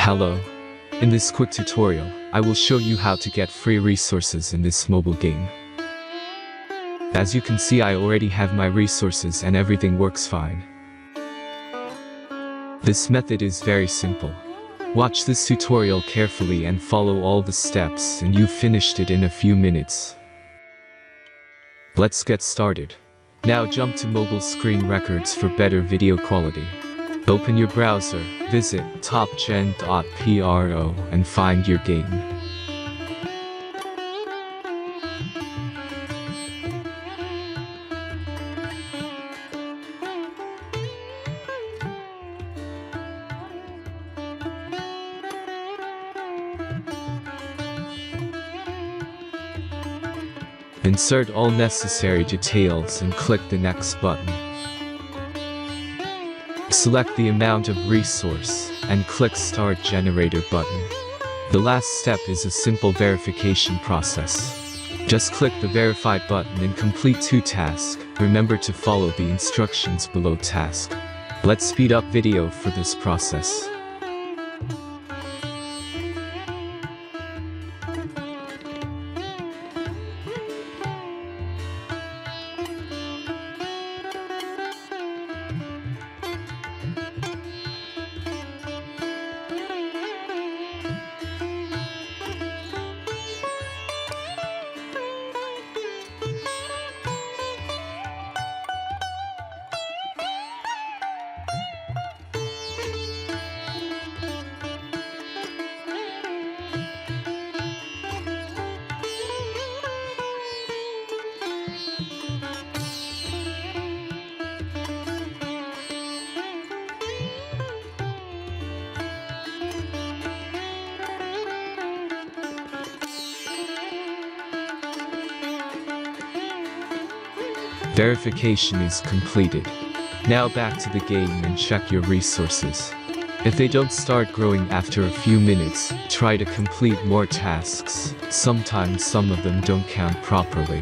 Hello. In this quick tutorial, I will show you how to get free resources in this mobile game. As you can see, I already have my resources and everything works fine. This method is very simple. Watch this tutorial carefully and follow all the steps and you've finished it in a few minutes. Let's get started. Now jump to mobile screen records for better video quality. Open your browser, visit topgen.pro and find your game. Insert all necessary details and click the next button. Select the amount of resource and click Start Generator button. The last step is a simple verification process. Just click the Verified button and complete 2 tasks. Remember to follow the instructions below task. Let's speed up video for this process. Verification is completed. Now back to the game and check your resources. If they don't start growing after a few minutes, try to complete more tasks. Sometimes some of them don't count properly.